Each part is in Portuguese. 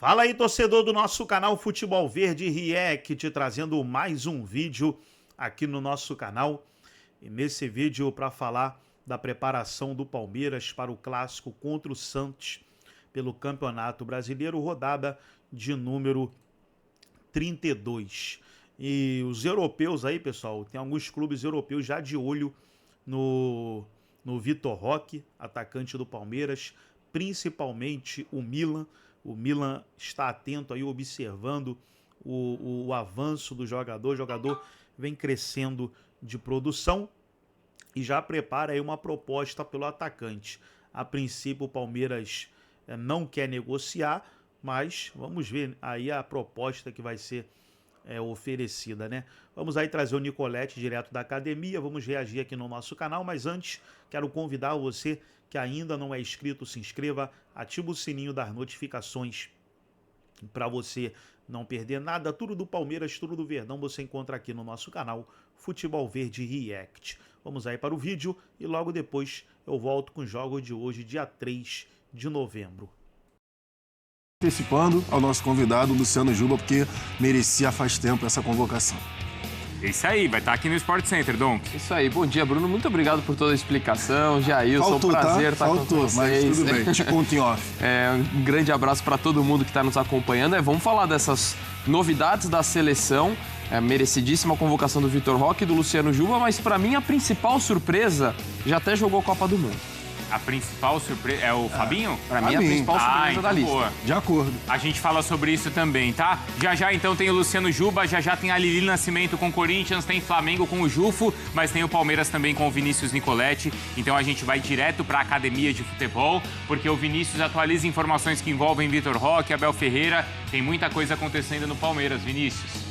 Fala aí, torcedor do nosso canal Futebol Verde React, trazendo mais um vídeo aqui no nosso canal. E nesse vídeo para falar da preparação do Palmeiras para o clássico contra o Santos pelo Campeonato Brasileiro, rodada de número 32. E os europeus aí, pessoal, tem alguns clubes europeus já de olho no Vitor Roque, atacante do Palmeiras, principalmente o Milan. O Milan está atento aí, observando o avanço do jogador. O jogador vem crescendo de produção e já prepara aí uma proposta pelo atacante. A princípio o Palmeiras não quer negociar, mas vamos ver aí a proposta que vai ser oferecida, né? Vamos aí trazer o Nicolete direto da academia, vamos reagir aqui no nosso canal, mas antes quero convidar você que ainda não é inscrito, se inscreva, ativa o sininho das notificações para você não perder nada. Tudo do Palmeiras, tudo do Verdão você encontra aqui no nosso canal Futebol Verde React. Vamos aí para o vídeo e logo depois eu volto com os jogos de hoje, dia 3 de novembro. Antecipando ao nosso convidado, Luciano Juba, porque merecia faz tempo essa convocação. É isso aí, vai estar aqui no Sport Center, Dom. Isso aí, bom dia, Bruno. Muito obrigado por toda a explicação. Jailson, prazer estar com vocês. Mas tudo bem, te conto em off. Um grande abraço para todo mundo que está nos acompanhando. Vamos falar dessas novidades da seleção. Merecidíssima convocação do Vitor Roque e do Luciano Juba, mas para mim a principal surpresa já até jogou Copa do Mundo. A principal surpresa é o Fabinho? Para mim, a principal surpresa então da lista. Boa. De acordo. A gente fala sobre isso também, tá? Já então tem o Luciano Juba, já tem a Lili Nascimento com o Corinthians, tem Flamengo com o Jufo, mas tem o Palmeiras também com o Vinícius Nicoletti. Então a gente vai direto para a academia de futebol, porque o Vinícius atualiza informações que envolvem Vitor Roque, Abel Ferreira. Tem muita coisa acontecendo no Palmeiras, Vinícius.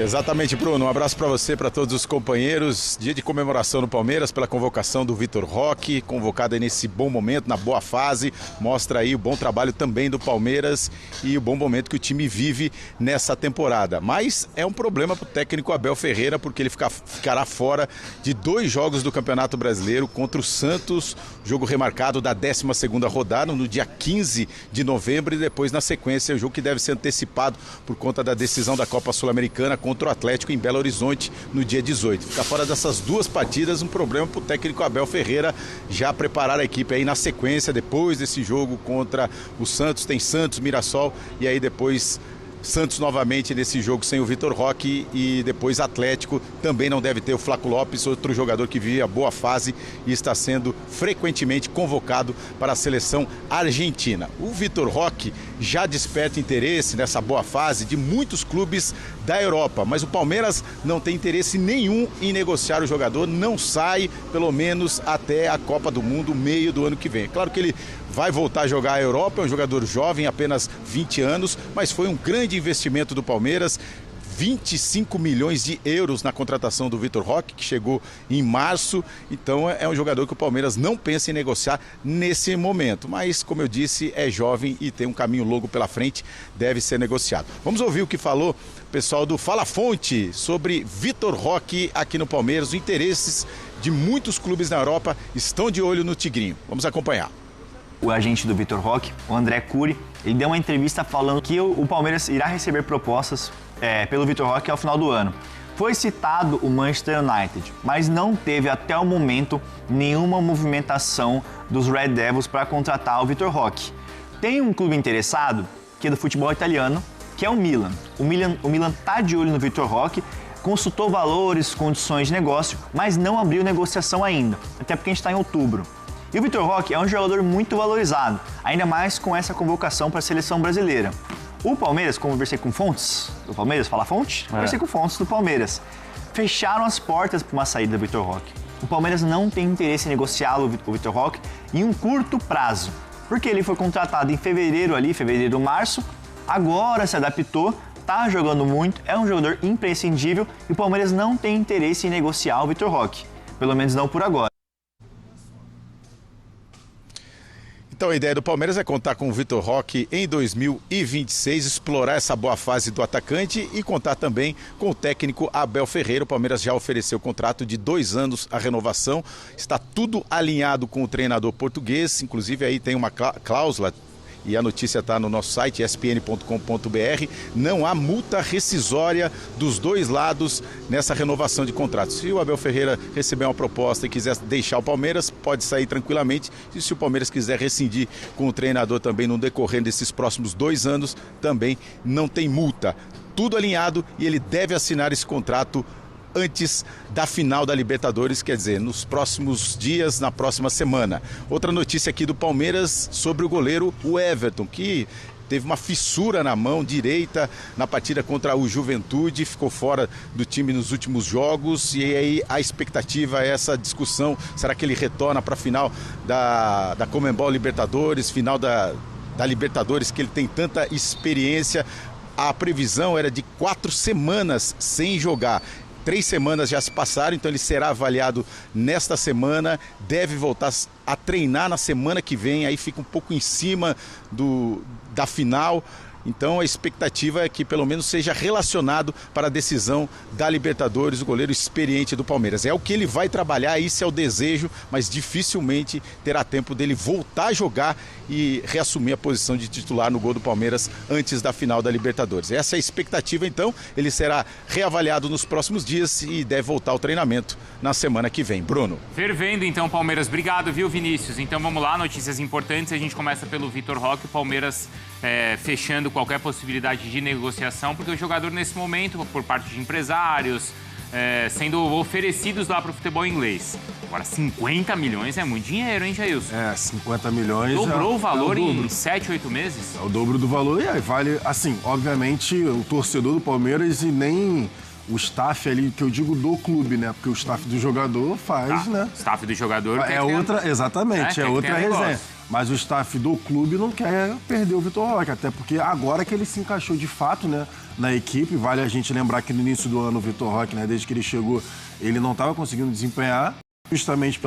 Exatamente, Bruno. Um abraço para você, para todos os companheiros. Dia de comemoração no Palmeiras pela convocação do Vitor Roque, convocado aí nesse bom momento, na boa fase. Mostra aí o bom trabalho também do Palmeiras e o bom momento que o time vive nessa temporada. Mas é um problema para o técnico Abel Ferreira, porque ele ficará fora de 2 jogos do Campeonato Brasileiro contra o Santos, jogo remarcado da 12ª rodada, no dia 15 de novembro, e depois na sequência o jogo que deve ser antecipado por conta da decisão da Copa Sul-Americana contra o Atlético em Belo Horizonte no dia 18. Ficar fora dessas 2 partidas, um problema para o técnico Abel Ferreira já preparar a equipe aí na sequência, depois desse jogo contra o Santos. Tem Santos, Mirassol e aí depois Santos novamente nesse jogo sem o Vitor Roque, e depois Atlético. Também não deve ter o Flaco Lopes, outro jogador que vive a boa fase e está sendo frequentemente convocado para a seleção argentina. O Vitor Roque já desperta interesse nessa boa fase de muitos clubes da Europa, mas o Palmeiras não tem interesse nenhum em negociar o jogador, não sai pelo menos até a Copa do Mundo, meio do ano que vem. É claro que ele vai voltar a jogar a Europa, é um jogador jovem, apenas 20 anos, mas foi um grande investimento do Palmeiras. 25 milhões de euros na contratação do Vitor Roque, que chegou em março. Então é um jogador que o Palmeiras não pensa em negociar nesse momento. Mas, como eu disse, é jovem e tem um caminho longo pela frente, deve ser negociado. Vamos ouvir o que falou o pessoal do Fala Fonte sobre Vitor Roque aqui no Palmeiras. Os interesses de muitos clubes na Europa estão de olho no Tigrinho. Vamos acompanhar. O agente do Vitor Roque, o André Cury, ele deu uma entrevista falando que o Palmeiras irá receber propostas pelo Vitor Roque ao final do ano. Foi citado o Manchester United, mas não teve até o momento nenhuma movimentação dos Red Devils para contratar o Vitor Roque. Tem um clube interessado, que é do futebol italiano, que é o Milan. O Milan está de olho no Vitor Roque, consultou valores, condições de negócio, mas não abriu negociação ainda, até porque a gente está em outubro. E o Vitor Roque é um jogador muito valorizado, ainda mais com essa convocação para a seleção brasileira. O Palmeiras, como eu conversei com fontes do Palmeiras, fala fonte? Conversei com fontes do Palmeiras. Fecharam as portas para uma saída do Vitor Roque. O Palmeiras não tem interesse em negociar o Vitor Roque em um curto prazo, porque ele foi contratado em fevereiro, março, agora se adaptou, está jogando muito, é um jogador imprescindível e o Palmeiras não tem interesse em negociar o Vitor Roque, pelo menos não por agora. Então a ideia do Palmeiras é contar com o Vitor Roque em 2026, explorar essa boa fase do atacante e contar também com o técnico Abel Ferreira. O Palmeiras já ofereceu contrato de 2 anos a renovação, está tudo alinhado com o treinador português, inclusive aí tem uma cláusula e a notícia está no nosso site, espn.com.br, não há multa rescisória dos dois lados nessa renovação de contrato. Se o Abel Ferreira receber uma proposta e quiser deixar o Palmeiras, pode sair tranquilamente. E se o Palmeiras quiser rescindir com o treinador também no decorrer desses próximos 2 anos, também não tem multa. Tudo alinhado e ele deve assinar esse contrato antes da final da Libertadores, quer dizer, nos próximos dias, na próxima semana. Outra notícia aqui do Palmeiras sobre o goleiro, o Everton, que teve uma fissura na mão direita na partida contra o Juventude, ficou fora do time nos últimos jogos, e aí a expectativa é essa discussão, será que ele retorna para a final da Conmebol Libertadores, final da Libertadores, que ele tem tanta experiência. A previsão era de 4 semanas sem jogar. 3 semanas já se passaram, então ele será avaliado nesta semana, deve voltar a treinar na semana que vem, aí fica um pouco em cima da final. Então a expectativa é que pelo menos seja relacionado para a decisão da Libertadores, o goleiro experiente do Palmeiras. É o que ele vai trabalhar, isso é o desejo, mas dificilmente terá tempo dele voltar a jogar e reassumir a posição de titular no gol do Palmeiras antes da final da Libertadores. Essa é a expectativa, então, ele será reavaliado nos próximos dias e deve voltar ao treinamento na semana que vem. Bruno. Fervendo, então, Palmeiras. Obrigado, viu, Vinícius? Então vamos lá, notícias importantes. A gente começa pelo Vitor Roque, o Palmeiras fechando qualquer possibilidade de negociação, porque o jogador nesse momento, por parte de empresários, sendo oferecidos lá para o futebol inglês. Agora, 50 milhões é muito dinheiro, hein, Jailson? 50 milhões... Dobrou o valor em 7, 8 meses? É o dobro do valor e aí vale, assim, obviamente, o torcedor do Palmeiras e nem o staff ali, que eu digo do clube, né? Porque o staff do jogador faz, né? O staff do jogador... Exatamente, é outra resenha. Mas o staff do clube não quer perder o Vitor Roque, até porque agora que ele se encaixou de fato, né, na equipe, vale a gente lembrar que no início do ano o Vitor Roque, né, desde que ele chegou, ele não estava conseguindo desempenhar, justamente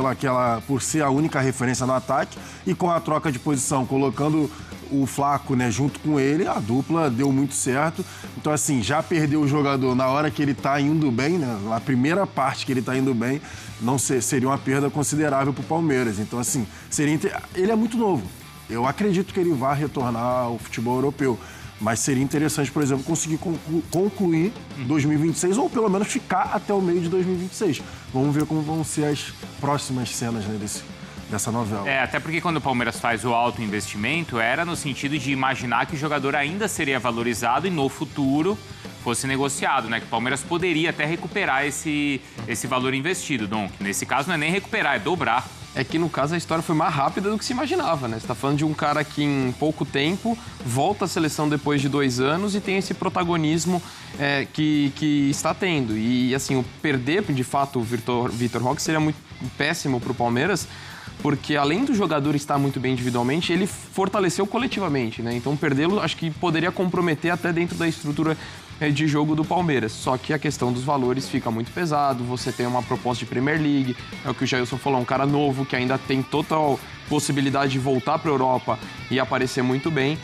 por ser a única referência no ataque, e com a troca de posição, colocando o Flaco, né, junto com ele, a dupla deu muito certo. Então, assim, já perdeu o jogador na hora que ele tá indo bem, né, na primeira parte que ele tá indo bem, não seria uma perda considerável pro Palmeiras. Então, assim, ele é muito novo. Eu acredito que ele vai retornar ao futebol europeu. Mas seria interessante, por exemplo, conseguir concluir 2026 ou pelo menos ficar até o meio de 2026. Vamos ver como vão ser as próximas cenas, né, dessa novela. Até porque quando o Palmeiras faz o alto investimento, era no sentido de imaginar que o jogador ainda seria valorizado e no futuro fosse negociado, né? Que o Palmeiras poderia até recuperar esse valor investido, Dom. Que nesse caso não é nem recuperar, é dobrar. É que no caso a história foi mais rápida do que se imaginava, né? Você tá falando de um cara que em pouco tempo volta à seleção depois de 2 anos e tem esse protagonismo que está tendo. E assim, o perder de fato o Vitor Roque seria muito péssimo para o Palmeiras, porque além do jogador estar muito bem individualmente, ele fortaleceu coletivamente, né? Então perdê-lo acho que poderia comprometer até dentro da estrutura de jogo do Palmeiras. Só que a questão dos valores fica muito pesado, você tem uma proposta de Premier League, é o que o Jailson falou, um cara novo que ainda tem total possibilidade de voltar para a Europa e aparecer muito bem.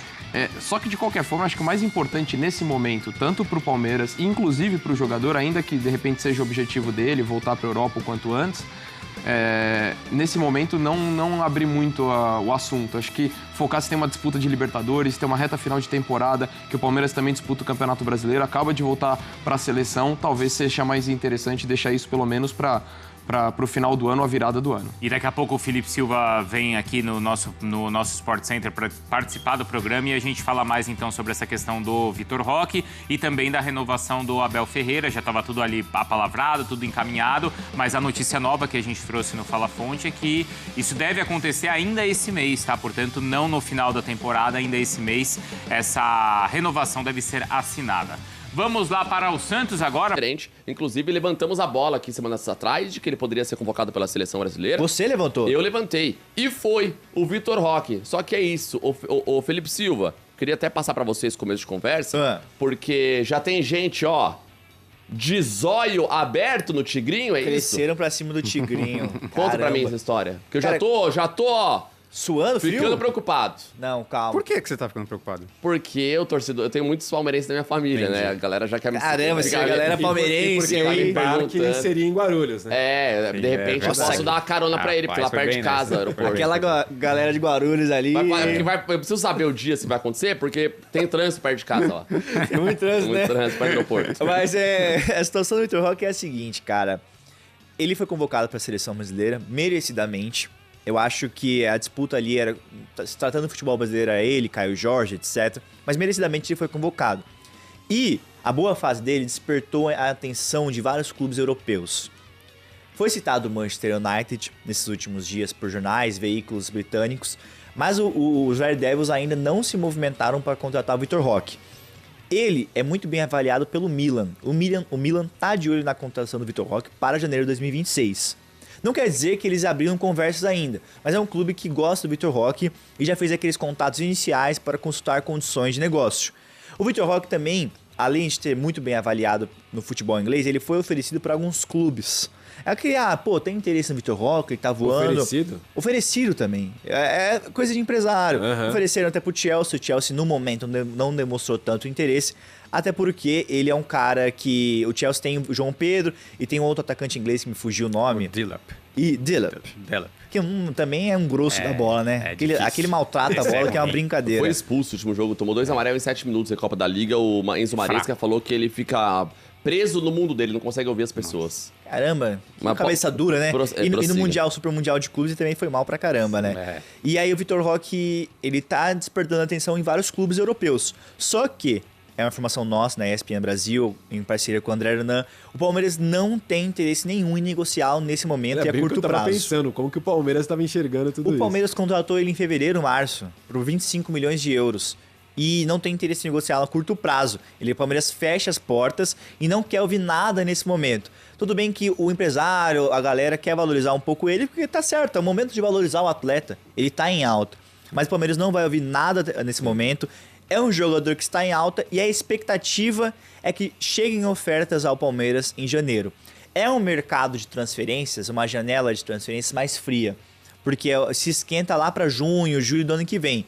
Só que de qualquer forma, acho que o mais importante nesse momento, tanto para o Palmeiras e inclusive para o jogador, ainda que de repente seja o objetivo dele, voltar para a Europa o quanto antes, nesse momento não abrir muito o assunto. Acho que focar se tem uma disputa de Libertadores, tem uma reta final de temporada, que o Palmeiras também disputa o Campeonato Brasileiro, acaba de voltar para a seleção, talvez seja mais interessante deixar isso pelo menos para o final do ano, a virada do ano. E daqui a pouco o Felipe Silva vem aqui no nosso Sport Center para participar do programa e a gente fala mais então sobre essa questão do Vitor Roque e também da renovação do Abel Ferreira. Já estava tudo ali apalavrado, tudo encaminhado, mas a notícia nova que a gente trouxe no Fala Fonte é que isso deve acontecer ainda esse mês, tá? Portanto, não no final da temporada, ainda esse mês, essa renovação deve ser assinada. Vamos lá para o Santos agora. Inclusive, levantamos a bola aqui semanas atrás de que ele poderia ser convocado pela seleção brasileira. Você levantou? Eu levantei. E foi o Vitor Roque. Só que é isso, o Felipe Silva. Queria até passar para vocês começo de conversa, porque já tem gente, de zóio aberto no Tigrinho, é isso? Cresceram pra cima do Tigrinho. Conta pra mim essa história. Que eu já tô Suando, frio? Ficando preocupado. Não, calma. Por que você tá ficando preocupado? Porque eu tenho muitos palmeirenses na minha família, né? A galera já quer me Caramba, essa galera palmeirense porque aí. perguntando. seria em Guarulhos, né? De repente eu posso dar uma carona pra ele, porque lá perto de casa, o aeroporto. Aquela galera de Guarulhos ali. Eu preciso saber o dia se vai acontecer, porque tem trânsito perto de casa, ó. Tem muito trânsito, né? Muito trânsito perto do aeroporto. Mas a situação do Vitor Roque é a seguinte, cara. Ele foi convocado para a seleção brasileira, merecidamente. Eu acho que a disputa ali era, se tratando do futebol brasileiro, era ele, Caio Jorge, etc. Mas merecidamente ele foi convocado. E a boa fase dele despertou a atenção de vários clubes europeus. Foi citado o Manchester United nesses últimos dias por jornais, veículos britânicos, mas os Red Devils ainda não se movimentaram para contratar o Vitor Roque. Ele é muito bem avaliado pelo Milan. O Milan tá de olho na contratação do Vitor Roque para janeiro de 2026. Não quer dizer que eles abriram conversas ainda, mas é um clube que gosta do Vitor Roque e já fez aqueles contatos iniciais para consultar condições de negócio. O Vitor Roque também, além de ter muito bem avaliado no futebol inglês, ele foi oferecido para alguns clubes. É que, tem interesse no Vitor Roque, ele tá voando. Oferecido? Oferecido também. É coisa de empresário. Ofereceram até pro Chelsea. O Chelsea, no momento, não demonstrou tanto interesse. Até porque ele é um cara que... O Chelsea tem o João Pedro e tem um outro atacante inglês que me fugiu o nome. Dilap. Que também é um grosso da bola, né? Aquele maltrata a bola que é uma brincadeira. Foi expulso no último jogo, tomou 2 amarelos em 7 minutos na Copa da Liga. O Enzo Maresca falou que ele fica preso no mundo dele, não consegue ouvir as pessoas. Caramba, uma cabeça dura, né? E no Mundial, Super Mundial de Clubes, ele também foi mal pra caramba, né? E aí o Vitor Roque, ele tá despertando atenção em vários clubes europeus. Só que, é uma informação nossa, na ESPN Brasil, em parceria com o André Hernan, o Palmeiras não tem interesse nenhum em negociar nesse momento e a curto prazo. Eu tava pensando, como que o Palmeiras estava enxergando tudo isso? O Palmeiras contratou ele em fevereiro, março, por 25 milhões de euros. E não tem interesse em negociá-lo a curto prazo. O Palmeiras fecha as portas e não quer ouvir nada nesse momento. Tudo bem que o empresário, a galera quer valorizar um pouco ele, porque tá certo, é o momento de valorizar o atleta. Ele tá em alta. Mas o Palmeiras não vai ouvir nada nesse momento. É um jogador que está em alta e a expectativa é que cheguem ofertas ao Palmeiras em janeiro. É um mercado de transferências, uma janela de transferências mais fria, porque se esquenta lá para junho, julho do ano que vem.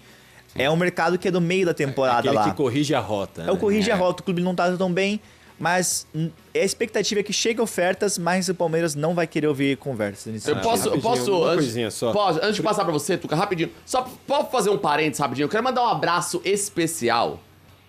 É um mercado que é do meio da temporada lá. Que corrige a rota. É o corrige a rota, o clube não tá tão bem, mas a expectativa é que cheguem ofertas, mas o Palmeiras não vai querer ouvir conversas. Eu posso antes de passar pra você, Tuca, rapidinho, só posso fazer um parênteses rapidinho? Eu quero mandar um abraço especial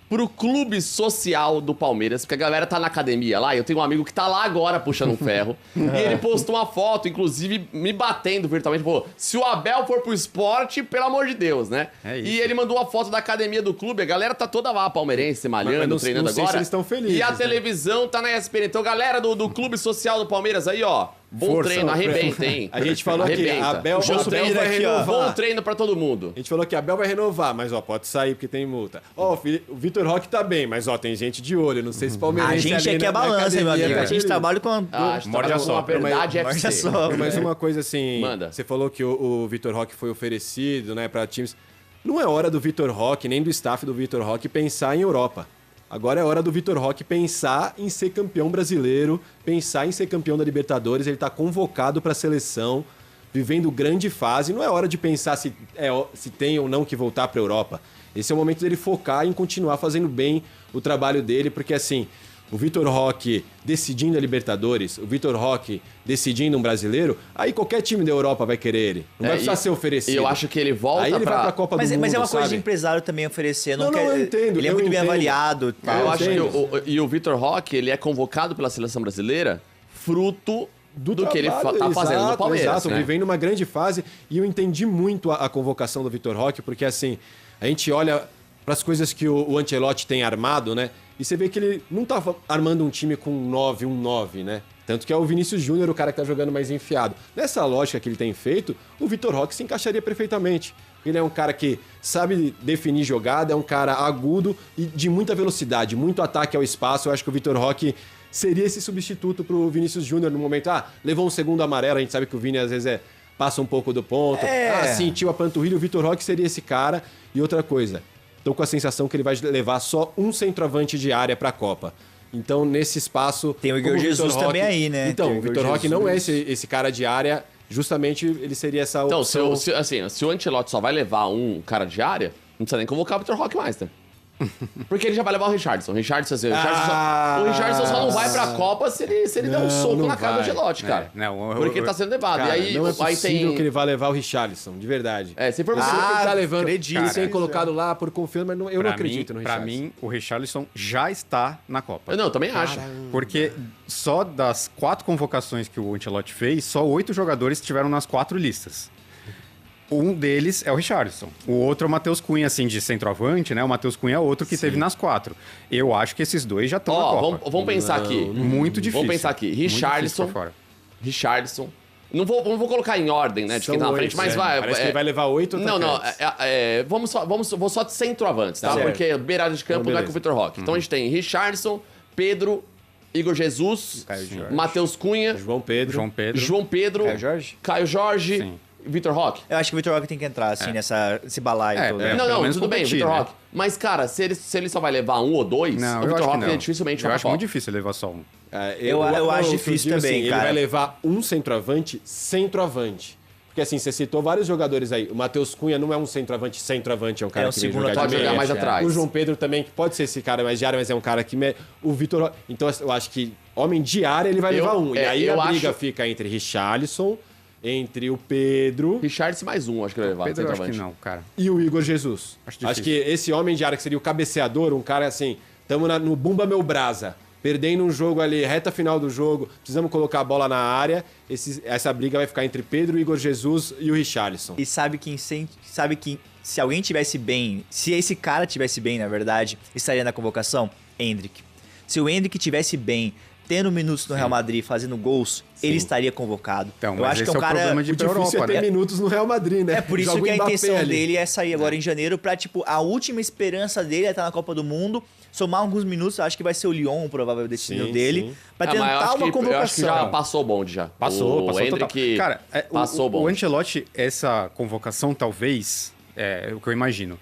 pro clube social do Palmeiras, porque a galera tá na academia lá, e eu tenho um amigo que tá lá agora puxando um ferro, e ele postou uma foto, inclusive, me batendo virtualmente, falou, se o Abel for pro esporte, pelo amor de Deus, né? E ele mandou uma foto da academia do clube, a galera tá toda lá, palmeirense, malhando, treinando agora. Se eles estão felizes, e a televisão tá na ESPN. Então, galera do clube social do Palmeiras aí, ó, bom treino, arrebenta, hein? A gente falou que Abel vai renovar. Bom treino pra todo mundo. A gente falou que Abel vai renovar, mas pode sair porque tem multa. O Vitor Roque tá bem, mas tem gente de olho. Não sei se Palmeiras. A gente aqui é balança, meu amigo. A gente trabalha com a verdade é Mas uma coisa assim, você falou que o Vitor Roque foi oferecido, né, pra times. Não é hora do Vitor Roque, nem do staff do Vitor Roque pensar em Europa. Agora é hora do Vitor Roque pensar em ser campeão brasileiro, pensar em ser campeão da Libertadores. Ele está convocado para a seleção, vivendo grande fase. Não é hora de pensar se tem ou não que voltar para a Europa. Esse é o momento dele focar em continuar fazendo bem o trabalho dele, porque assim, o Vitor Roque decidindo a Libertadores, o Vitor Roque decidindo um brasileiro, aí qualquer time da Europa vai querer ele. Não vai precisar ser oferecido. E eu acho que ele volta aí ele vai pra Copa do Mundo, mas é uma coisa sabe? De empresário também oferecer. Eu entendo. Ele é muito bem avaliado. Eu acho que o Vitor Roque, ele é convocado pela seleção brasileira fruto do que ele tá fazendo no Palmeiras. Exato, vivendo uma grande fase. E eu entendi muito a convocação do Vitor Roque, porque assim, a gente olha para as coisas que o Ancelotti tem armado, né? E você vê que ele não tá armando um time com um 9, né? Tanto que é o Vinícius Júnior o cara que tá jogando mais enfiado. Nessa lógica que ele tem feito, o Vitor Roque se encaixaria perfeitamente. Ele é um cara que sabe definir jogada, é um cara agudo e de muita velocidade, muito ataque ao espaço. Eu acho que o Vitor Roque seria esse substituto pro Vinícius Júnior no momento. Levou um segundo amarelo, a gente sabe que o Vini às vezes passa um pouco do ponto. Sentiu a panturrilha, o Vitor Roque seria esse cara. E outra coisa, tô com a sensação que ele vai levar só um centroavante de área para a Copa. Então, nesse espaço... Tem o Igor Jesus também aí, né? Então, o Vitor Roque não é esse cara de área justamente ele seria essa Então, opção. se o Ancelotti só vai levar um cara de área, não precisa nem convocar o Vitor Roque mais, né? Porque ele já vai levar o Richarlison. O Richarlison só não vai pra Copa se ele der um soco na cara do Ancelotti, cara. Porque ele tá sendo levado. Cara, e aí, não é possível tem... que ele vá levar o Richarlison, de verdade. sem informação. Que ele tá levando. Acredito. Ele tem colocado lá por confiança, mas eu não acredito no Pra Richarlison. mim, o Richarlison já está na Copa. Não, eu também acho. Porque só das 4 convocações que o Ancelotti fez, só 8 jogadores estiveram nas 4 listas. Um deles é o Richarlison. O outro é o Matheus Cunha, assim, de centroavante, né? O Matheus Cunha é outro que teve nas 4. Eu acho que esses dois já estão na Copa. Vamos pensar aqui. Muito difícil. Vamos pensar aqui. Richarlison. Não vou colocar em ordem, né? De quem tá na frente, mas vai. Parece que ele vai levar 8 vou só de centroavantes, tá? Certo. Porque beirada de campo vai com o Vitor Roque. Então a gente tem Richarlison, Pedro, Igor Jesus, Matheus Cunha, João Pedro, Caio Jorge, Sim. Vitor Roque. Eu acho que o Vitor Roque tem que entrar, assim, nesse balaio todo. Não, tudo bem, competir, Vitor né? Roque. Mas, cara, se ele só vai levar um ou dois, Não, o eu Vitor acho que Roque não. dificilmente Eu vai acho pra muito Copa. difícil levar só um. Eu acho difícil digo também, assim, cara. Ele vai levar um centroavante. Porque assim, você citou vários jogadores aí. O Matheus Cunha não é um centroavante, é um cara É um que vem segundo jogar de pode jogar meia. mais atrás. O João Pedro também, que pode ser esse cara mais de área, mas é um cara que... O Vitor Roque... Então eu acho que homem de área ele vai levar um. E aí a briga fica entre Richarlison, entre o Pedro... Richarlison mais um, acho que ele vai levar. Pedro, eu acho que centroavante. não, cara. E o Igor Jesus. Acho que esse homem de área que seria o cabeceador, um cara assim, tamo no Bumba Meu Brasa, perdendo um jogo ali, reta final do jogo, precisamos colocar a bola na área, essa briga vai ficar entre Pedro, Igor Jesus e o Richarlison. E sabe que se alguém tivesse bem, se esse cara tivesse bem, na verdade, estaria na convocação? Endrick. Se o Endrick tivesse bem, tendo minutos no Real Madrid, fazendo gols, ele estaria convocado. Então, eu mas acho que esse é um cara... problema de ir pra O difícil Europa, é ter né? minutos no Real Madrid, né? É por isso Joga o que a Mbappé intenção ali. dele é sair agora em janeiro pra, tipo, a última esperança dele é estar na Copa do Mundo, somar alguns minutos, acho que vai ser o Lyon, o provável destino dele, pra Mas eu tentar acho uma que- convocação. Eu acho que já passou o bonde já. Passou o Endrick total. Cara, passou o bonde. o Ancelotti, essa convocação talvez, é o que eu imagino,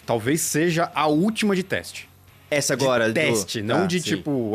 talvez seja a última de teste. Essa agora... De teste, não de tipo,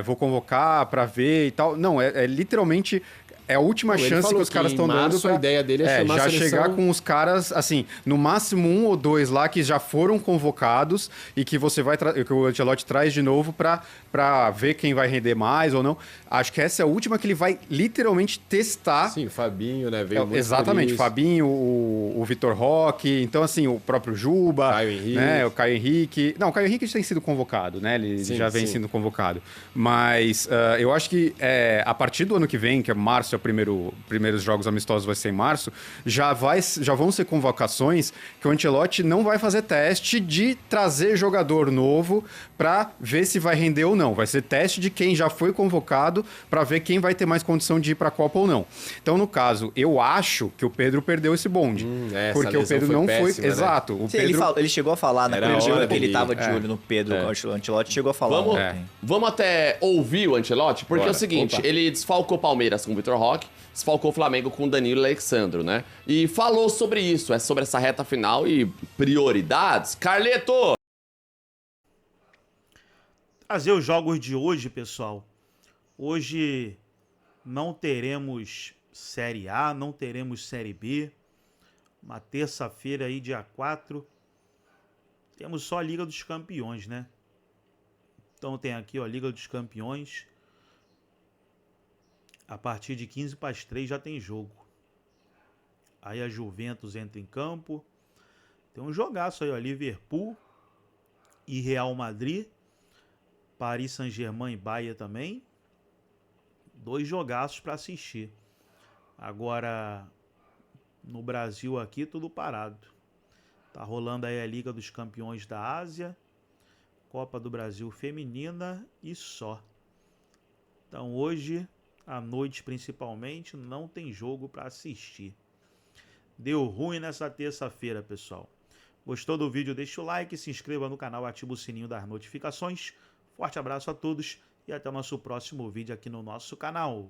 vou convocar pra ver e tal. Não, é literalmente... É a última Ele chance que falou os caras que em estão dando março pra... a ideia dele é chamar a já seleção- chegar com os caras, assim, no máximo 1 ou 2 lá que já foram convocados e que você vai que o Ancelotti traz de novo pra ver quem vai render mais ou não. Acho que essa é a última que ele vai literalmente testar. Sim, o Fabinho, né? Veio muito Exatamente, feliz. Fabinho, o Vitor Roque, então assim, o próprio Juba, Caio Henrique. né, o Caio Henrique. Não, o Caio Henrique tem sido convocado, né? Ele Sim, já vem sim. sendo convocado. Mas eu acho que a partir do ano que vem, que é março, é primeiros jogos amistosos vai ser em março, já vão ser convocações que o Ancelotti não vai fazer teste de trazer jogador novo para ver se vai render ou não. Vai ser teste de quem já foi convocado para ver quem vai ter mais condição de ir para a Copa ou não. Então, no caso, eu acho que o Pedro perdeu esse bonde. Essa porque o lesão Pedro foi não péssima, foi... né? Exato. O Sim, Pedro... ele chegou a falar na Era coletiva hora que ele dele- tava de olho no Pedro, o Ancelotti chegou a falar. Vamos até ouvir o Ancelotti, porque é o seguinte, ele desfalcou o Palmeiras com o Vitor Roque, desfalcou o Flamengo com o Danilo e Alexandro, né? E falou sobre isso, sobre essa reta final e prioridades. Carleto! Trazer os jogos de hoje, pessoal. Hoje não teremos Série A, não teremos Série B. Uma terça-feira aí, dia 4. Temos só a Liga dos Campeões, né? Então tem aqui, ó, Liga dos Campeões. A partir de 15 para as 3 já tem jogo. Aí a Juventus entra em campo. Tem um jogaço aí, ó, Liverpool e Real Madrid. Paris Saint-Germain e Bahia também. 2 jogaços para assistir. Agora, no Brasil aqui, tudo parado. Tá rolando aí a Liga dos Campeões da Ásia, Copa do Brasil Feminina e só. Então hoje, à noite principalmente, não tem jogo para assistir. Deu ruim nessa terça-feira, pessoal. Gostou do vídeo? Deixa o like, se inscreva no canal, ativa o sininho das notificações. Forte abraço a todos e até o nosso próximo vídeo aqui no nosso canal.